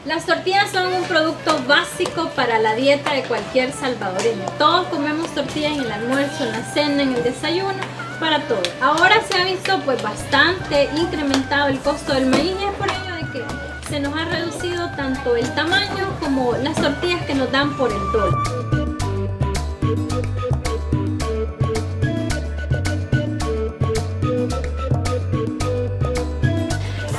Las tortillas son un producto básico para la dieta de cualquier salvadoreño. Todos comemos tortillas en el almuerzo, en la cena, en el desayuno, para todo. Ahora se ha visto pues bastante incrementado el costo del maíz y es por ello de que se nos ha reducido tanto el tamaño como las tortillas que nos dan por el dólar.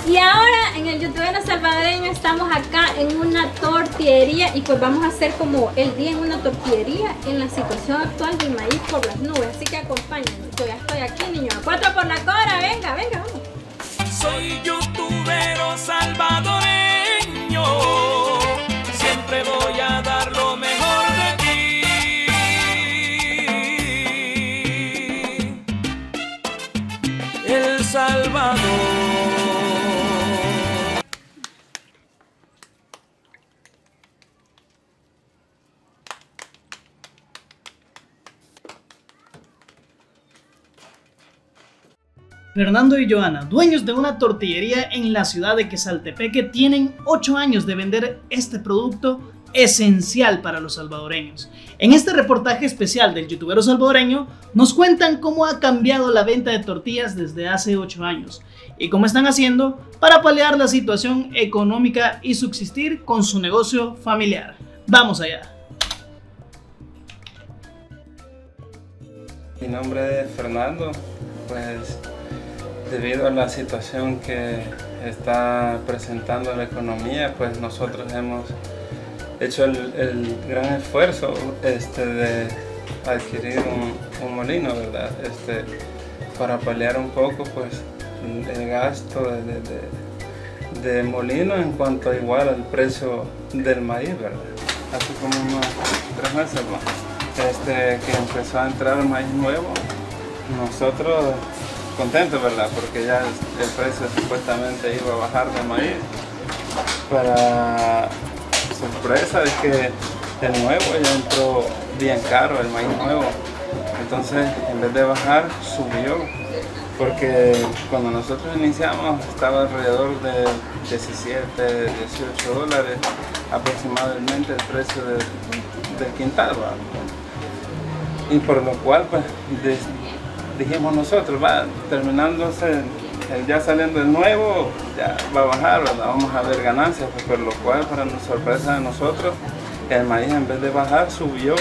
Y ahora en el Youtubero Salvadoreño estamos acá en una tortillería y pues vamos a hacer como el día en una tortillería en la situación actual del maíz por las nubes. Así que acompáñenme, yo ya estoy aquí, niños. A 4 por la cora, venga, venga, vamos. Soy youtubero salvadoreño, siempre voy a dar lo mejor de mí. El Salvador. Fernando y Joana, dueños de una tortillería en la ciudad de Quesaltepeque, tienen 8 años de vender este producto esencial para los salvadoreños. En este reportaje especial del Youtubero Salvadoreño nos cuentan cómo ha cambiado la venta de tortillas desde hace 8 años y cómo están haciendo para paliar la situación económica y subsistir con su negocio familiar. ¡Vamos allá! Mi nombre es Fernando, pues debido a la situación que está presentando la economía, pues nosotros hemos hecho el gran esfuerzo de adquirir un molino, ¿verdad? Para paliar un poco pues el gasto de molino en cuanto igual al precio del maíz, ¿verdad? Hace como unos 3 meses más, que empezó a entrar el maíz nuevo, nosotros contentos, ¿verdad? Porque ya el precio supuestamente iba a bajar de maíz. Para sorpresa es que el nuevo ya entró bien caro, el maíz nuevo. Entonces, en vez de bajar, subió. Porque cuando nosotros iniciamos estaba alrededor de 17, 18 dólares aproximadamente el precio del quintal, ¿verdad? Y por lo cual, pues, dijimos nosotros, va terminándose, ya saliendo el nuevo, ya va a bajar, ¿verdad? Vamos a ver ganancias, pues, por lo cual, para sorpresa de nosotros, el maíz en vez de bajar subió.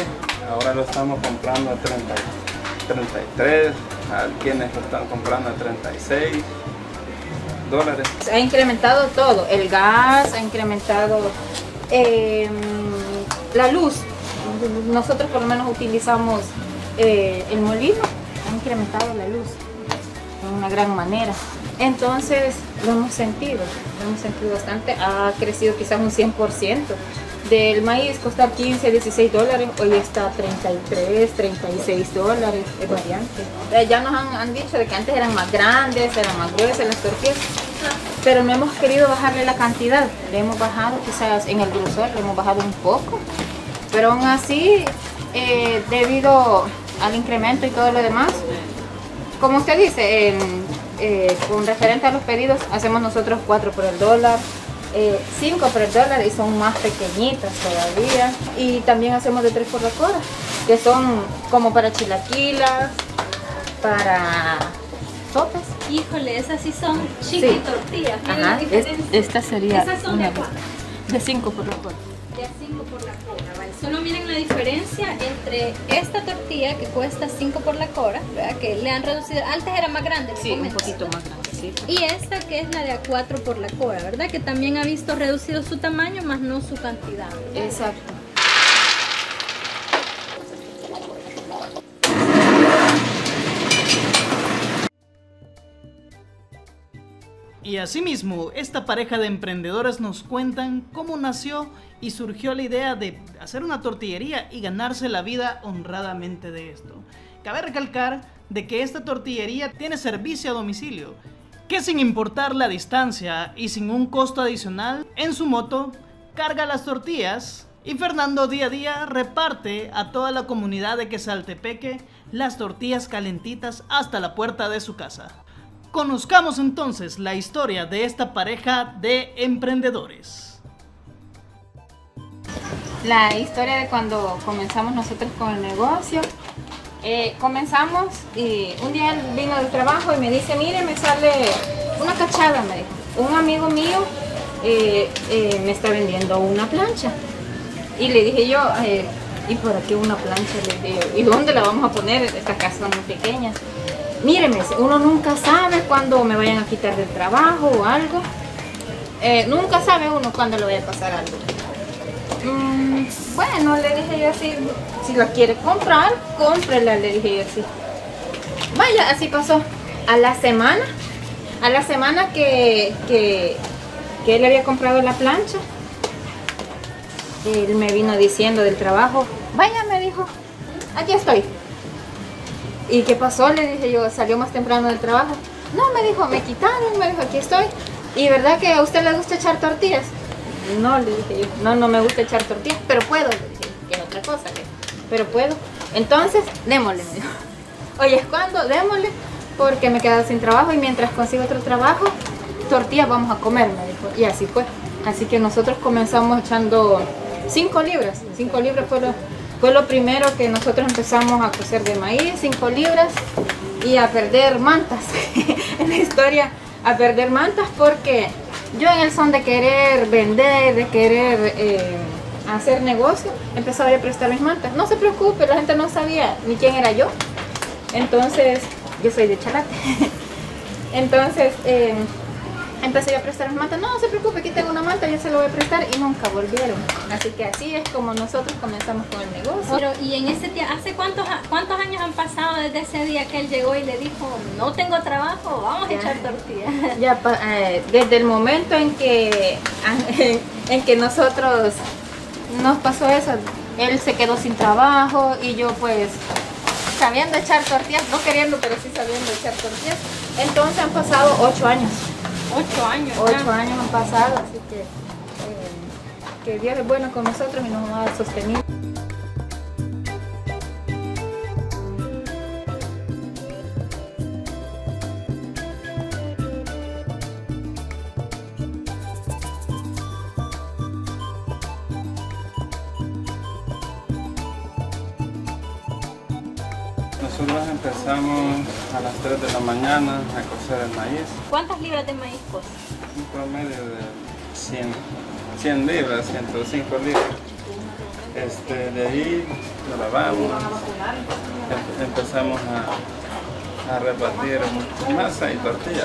Ahora lo estamos comprando a 33, a quienes lo están comprando a 36 dólares. Ha incrementado todo, el gas, ha incrementado la luz. Nosotros por lo menos utilizamos el molino. Ha incrementado la luz de una gran manera, entonces lo hemos sentido bastante. Ha crecido quizás un 100%. Del maíz costar 15, 16 dólares, hoy está 33, 36 dólares, es variante. Ya nos han dicho de que antes eran más grandes, eran más gruesas las tortillas, pero no hemos querido bajarle la cantidad. Le hemos bajado quizás en el grosor, le hemos bajado un poco, pero aún así, debido al incremento y todo lo demás, como usted dice, con referente a los pedidos, hacemos nosotros 4 por el dólar, 5 por el dólar y son más pequeñitas todavía, y también hacemos de 3 por la cora, que son como para chilaquilas, para sopas. Híjole, esas sí son chiqui Sí. tortillas. Miren Ajá, la diferencia. esta sería Esas son una de 4. de 5 por la cora. De a 5 por la cora, ¿vale? Solo miren la diferencia entre esta tortilla que cuesta 5 por la cora, ¿verdad? Que le han reducido, antes era más grande, Sí, un poquito más grande, sí. y esta que es la de a 4 por la cora, ¿verdad? Que también ha visto reducido su tamaño, más no su cantidad, ¿verdad? Exacto. Y asimismo, esta pareja de emprendedores nos cuentan cómo nació y surgió la idea de hacer una tortillería y ganarse la vida honradamente de esto. Cabe recalcar de que esta tortillería tiene servicio a domicilio, que sin importar la distancia y sin un costo adicional, en su moto carga las tortillas y Fernando día a día reparte a toda la comunidad de Quesaltepeque las tortillas calentitas hasta la puerta de su casa. Conozcamos entonces la historia de esta pareja de emprendedores. la historia de cuando comenzamos nosotros con el negocio. Comenzamos y un día él vino del trabajo y me dice, mire, me sale una cachada, me dijo. Un amigo mío me está vendiendo una plancha. Y le dije yo, ¿y por qué una plancha? Le dije, ¿y dónde la vamos a poner? Esta casa es muy pequeña. Míreme, uno nunca sabe cuándo me vayan a quitar del trabajo o algo. Nunca sabe uno cuándo le vaya a pasar algo. Bueno, le dije yo así, si la quiere comprar, cómprela, le dije yo así. Vaya, así pasó. A la semana que él había comprado la plancha, él me vino diciendo del trabajo, vaya, me dijo, aquí estoy. ¿Y qué pasó? Le dije yo, salió más temprano del trabajo. No, me dijo, me quitaron, me dijo, aquí estoy. ¿Y verdad que a usted le gusta echar tortillas? No, le dije yo, no me gusta echar tortillas, pero puedo, le dije, que es otra cosa, pero puedo. Entonces, démosle, me dijo. Oye, ¿cuándo? Démosle, porque me he quedado sin trabajo y mientras consigo otro trabajo, tortillas vamos a comer, me dijo. Y así fue. Así que nosotros comenzamos echando 5 libras. 5 libras fue lo primero que nosotros empezamos a cocer de maíz, 5 libras, y a perder mantas. En la historia, a perder mantas porque yo en el son de querer vender, de querer hacer negocio, empezaba a prestar mis mantas. No se preocupe, la gente no sabía ni quién era yo. Entonces, yo soy de Chalate. Entonces, empecé yo a prestar mis mantas. No se preocupe, aquí tengo una manta, yo se lo voy a prestar, y nunca volvieron. Así que así es como nosotros comenzamos con el negocio. Pero, y en ese día, ¿hace cuántos años han pasado desde ese día que él llegó y le dijo, no tengo trabajo, vamos a echar tortillas? Ya, desde el momento en que nosotros nos pasó eso, él se quedó sin trabajo y yo pues sabiendo echar tortillas, no queriendo, pero sí sabiendo echar tortillas. Entonces han pasado 8 años. 8 años. 8 años han pasado, así que Dios es bueno con nosotros y nos ha sostenido. Nosotros empezamos a las 3 de la mañana a cocer el maíz. ¿Cuántas libras de maíz coce? Un promedio de 100 libras, 105 libras. De ahí lo lavamos, empezamos a repartir masa y tortilla.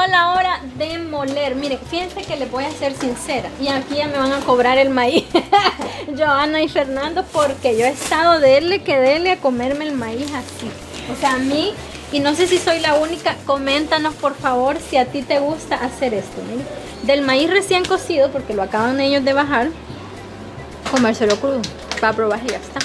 La hora de moler. Miren, fíjense que les voy a ser sincera y aquí ya me van a cobrar el maíz Joana y Fernando, porque yo he estado dele a comerme el maíz así. O sea, a mí, y no sé si soy la única, coméntanos por favor si a ti te gusta hacer esto. Miren, del maíz recién cocido, porque lo acaban ellos de bajar, comérselo crudo para probar y ya está.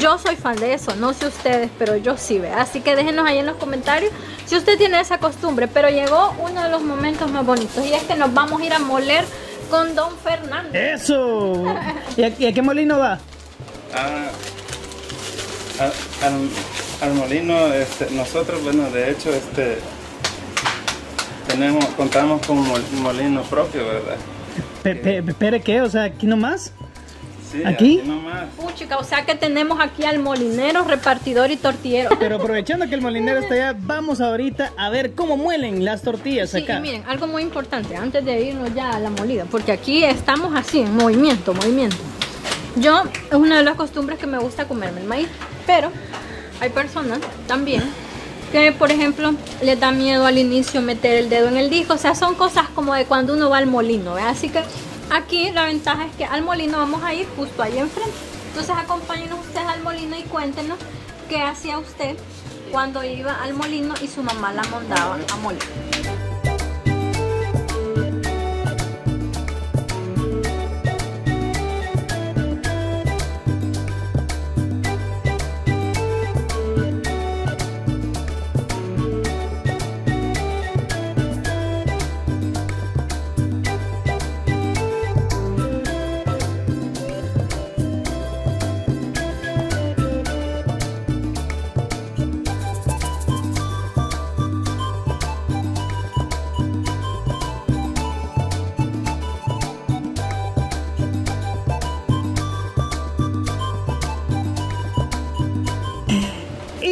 Yo soy fan de eso, no sé ustedes, pero yo sí, ¿ve? Así que déjenos ahí en los comentarios si usted tiene esa costumbre. Pero llegó uno de los momentos más bonitos y es que nos vamos a ir a moler con don Fernando. ¡Eso! ¿Y a qué molino va? Al molino, nosotros, bueno, de hecho, contamos con un molino propio, ¿verdad? ¿Espere qué? O sea, ¿aquí nomás? Sí, ¿Aquí? nomás. Puchica, o sea que tenemos aquí al molinero, repartidor y tortillero. Pero aprovechando que el molinero está allá, vamos ahorita a ver cómo muelen las tortillas acá. Sí, y miren, algo muy importante, antes de irnos ya a la molida, porque aquí estamos así, en movimiento. Yo, es una de las costumbres que me gusta comerme el maíz, pero hay personas también que, por ejemplo, les da miedo al inicio meter el dedo en el disco. O sea, son cosas como de cuando uno va al molino, ¿verdad? Así que aquí la ventaja es que al molino vamos a ir justo ahí enfrente. Entonces acompáñenos ustedes al molino y cuéntenos qué hacía usted cuando iba al molino y su mamá la mandaba a moler.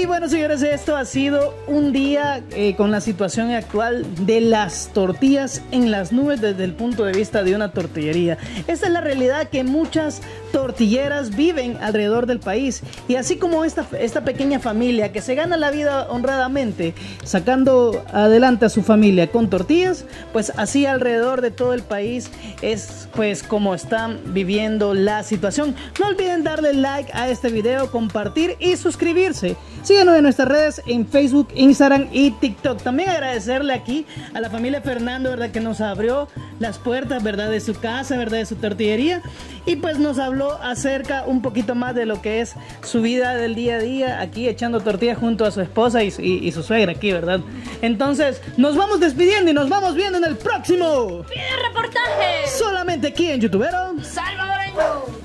Y bueno, señores, esto ha sido un día con la situación actual de las tortillas en las nubes desde el punto de vista de una tortillería. Esta es la realidad que muchas tortilleras viven alrededor del país. Y así como esta pequeña familia que se gana la vida honradamente sacando adelante a su familia con tortillas, pues así alrededor de todo el país es pues como están viviendo la situación. No olviden darle like a este video, compartir y suscribirse. Síganos en nuestras redes en Facebook, Instagram y TikTok. También agradecerle aquí a la familia Fernando, ¿verdad? Que nos abrió las puertas, ¿verdad? De su casa, ¿verdad? De su tortillería. Y pues nos habló acerca un poquito más de lo que es su vida del día a día aquí echando tortillas junto a su esposa y su suegra aquí, ¿verdad? Entonces nos vamos despidiendo y nos vamos viendo en el próximo ¡Pide reportaje! Solamente aquí en Youtubero Salvadoreño.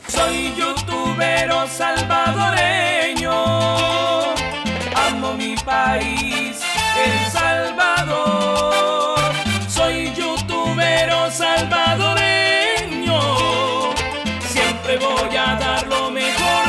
Soy youtubero salvadoreño.